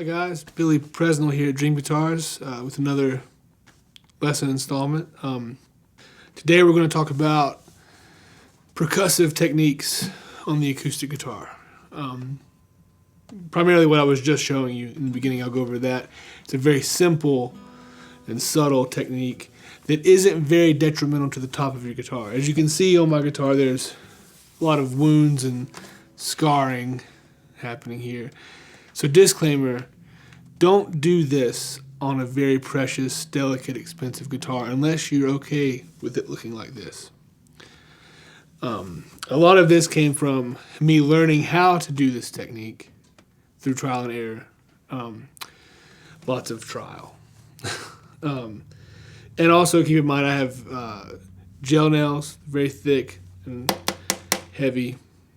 guys, Billy Presnell here at Dream Guitars with another lesson installment. Today we're going to talk about percussive techniques on the acoustic guitar. Primarily what I was just showing you in the beginning, I'll go over that. It's a very simple and subtle technique that isn't very detrimental to the top of your guitar. As you can see on my guitar, there's a lot of wounds and scarring happening here. So disclaimer, don't do this on a very precious, delicate, expensive guitar unless you're okay with it looking like this. A lot of this came from me learning how to do this technique through trial and error. Lots of trial. And also keep in mind I have gel nails, very thick and heavy,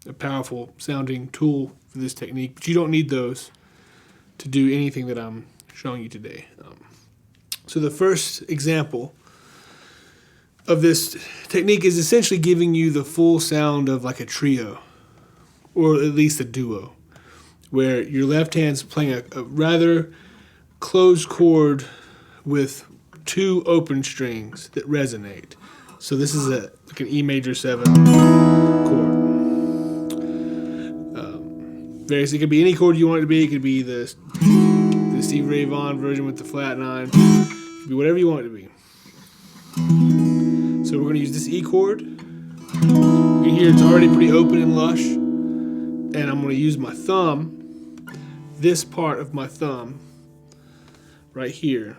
a powerful sounding tool for this technique, but you don't need those to do anything that I'm showing you today. So the first example of this technique is essentially giving you the full sound of like a trio, or at least a duo, where your left hand's playing a rather closed chord with two open strings that resonate. So this is like an E major 7 chord. It could be any chord you want it to be. It could be the Stevie Ray Vaughan version with the flat 9. It could be whatever you want it to be. So we're going to use this E chord. You can hear it's already pretty open and lush. And I'm going to use my thumb, this part of my thumb, right here,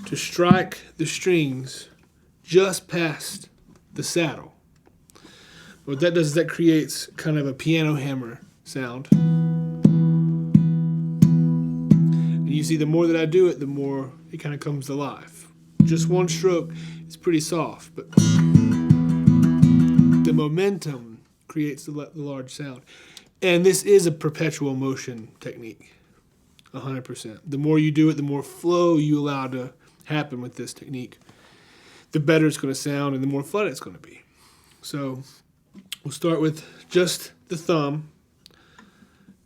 to strike the strings just past the saddle. What that does is that creates kind of a piano hammer sound. And you see, the more that I do it, the more it kind of comes to life. Just one stroke is pretty soft, but the momentum creates the large sound. And this is a perpetual motion technique, 100%. The more you do it, the more flow you allow to happen with this technique, the better it's going to sound and the more fun it's going to be. So we'll start with just the thumb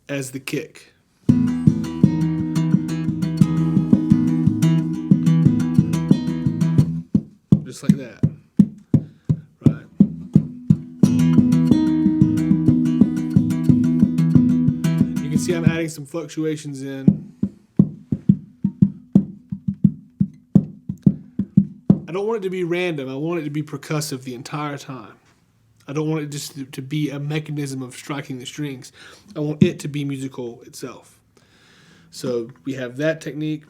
as the kick. Just like that. Right. You can see I'm adding some fluctuations in. I don't want it to be random. I want it to be percussive the entire time. I don't want it just to be a mechanism of striking the strings. I want it to be musical itself. So we have that technique.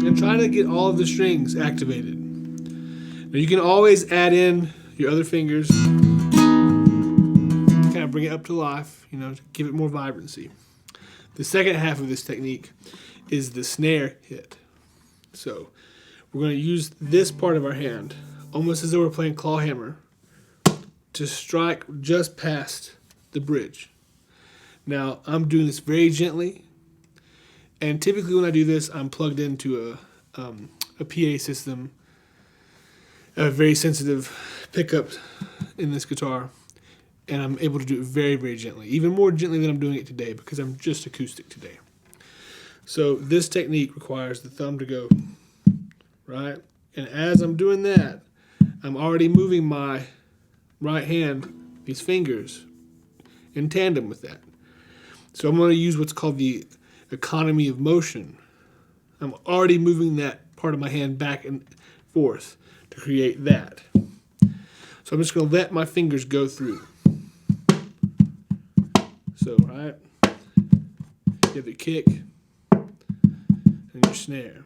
And try to get all of the strings activated. Now you can always add in your other fingers to kind of bring it up to life, to give it more vibrancy. The second half of this technique is the snare hit. So we're going to use this part of our hand, almost as though we're playing claw hammer, to strike just past the bridge. Now, I'm doing this very gently, and typically when I do this, I'm plugged into a PA system, a very sensitive pickup in this guitar, and I'm able to do it very, very gently, even more gently than I'm doing it today because I'm just acoustic today. So this technique requires the thumb to go right, and as I'm doing that, I'm already moving my right hand, these fingers, in tandem with that. So I'm going to use what's called the economy of motion. I'm already moving that part of my hand back and forth to create that. So I'm just going to let my fingers go through. So, right, you have the kick and your snare.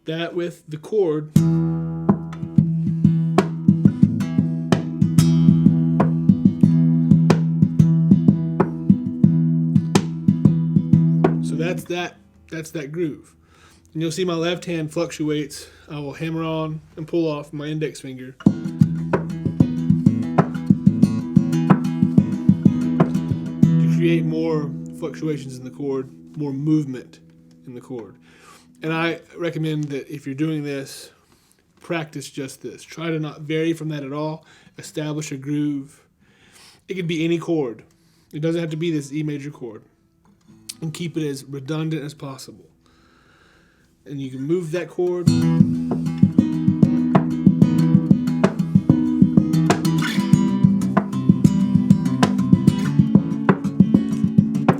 That with the chord. So that's that groove. And you'll see my left hand fluctuates. I will hammer on and pull off my index finger to create more fluctuations in the chord, more movement in the chord. And I recommend that if you're doing this, practice just this. Try to not vary from that at all. Establish a groove It could be any chord. It doesn't have to be this E major chord. And keep it as redundant as possible. And you can move that chord.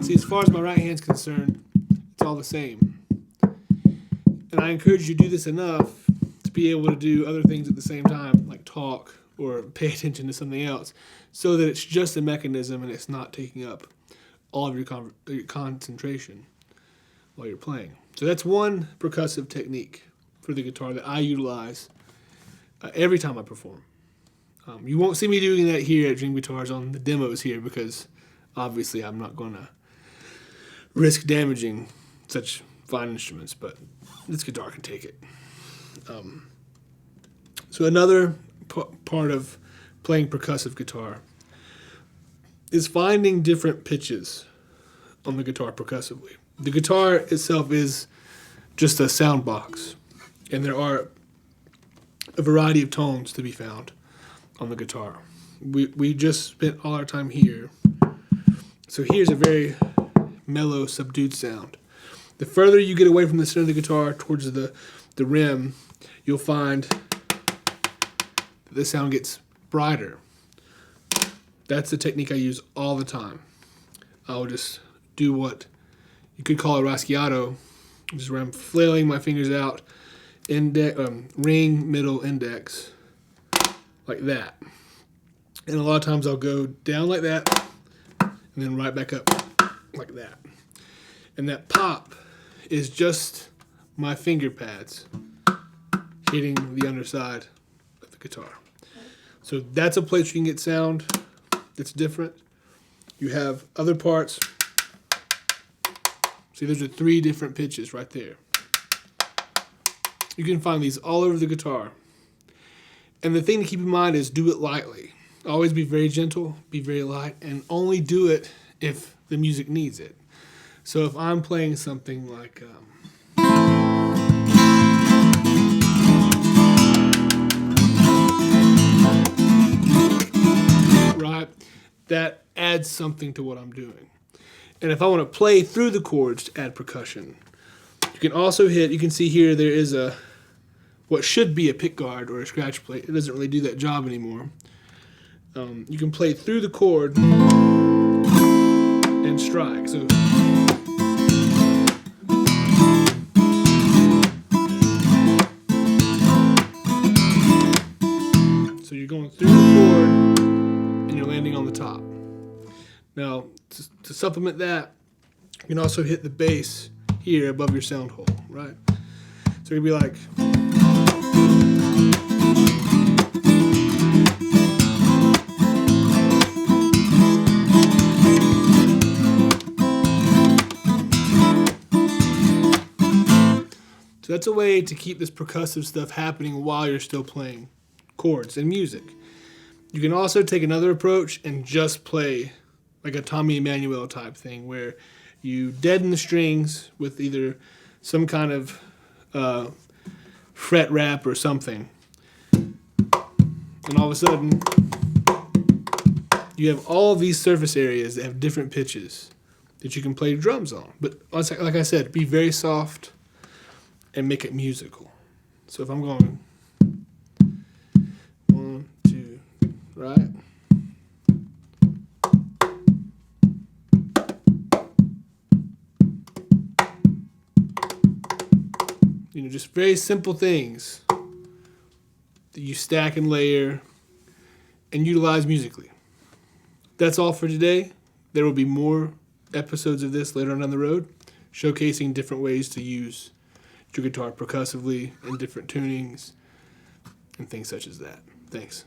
See, as far as my right hand's concerned, it's all the same. And I encourage you to do this enough to be able to do other things at the same time, like talk or pay attention to something else, so that it's just a mechanism and it's not taking up all of your concentration while you're playing. So that's one percussive technique for the guitar that I utilize every time I perform. You won't see me doing that here at Dream Guitars on the demos here, because obviously I'm not going to risk damaging such fine instruments, but this guitar can take it. So another part of playing percussive guitar is finding different pitches on the guitar percussively. The guitar itself is just a sound box, and there are a variety of tones to be found on the guitar. We just spent all our time here. So here's a very mellow, subdued sound. The further you get away from the center of the guitar towards the rim, you'll find that the sound gets brighter. That's the technique I use all the time. I'll just do what you could call a raschiato, which is where I'm flailing my fingers out, ring, middle, index, like that. And a lot of times I'll go down like that, and then right back up like that. And that pop is just my finger pads hitting the underside of the guitar. So that's a place you can get sound that's different. You have other parts. See, those are 3 different pitches right there. You can find these all over the guitar. And the thing to keep in mind is do it lightly. Always be very gentle, be very light, and only do it if the music needs it. So if I'm playing something like right, that adds something to what I'm doing. And if I want to play through the chords to add percussion, you can also hit, you can see here there is what should be a pick guard or a scratch plate. It doesn't really do that job anymore. You can play through the chord and strike. So you're going through the chord and you're landing on the top. Now, to supplement that, you can also hit the bass here above your sound hole, right? So you'd be like, so that's a way to keep this percussive stuff happening while you're still playing chords and music. You can also take another approach and just play like a Tommy Emmanuel type thing, where you deaden the strings with either some kind of fret wrap or something, and all of a sudden you have all of these surface areas that have different pitches that you can play drums on. But like I said, be very soft and make it musical. So if I'm going 1, 2, right? You know, just very simple things that you stack and layer and utilize musically. That's all for today. There will be more episodes of this later on down the road, showcasing different ways to use your guitar percussively in different tunings and things such as that. Thanks.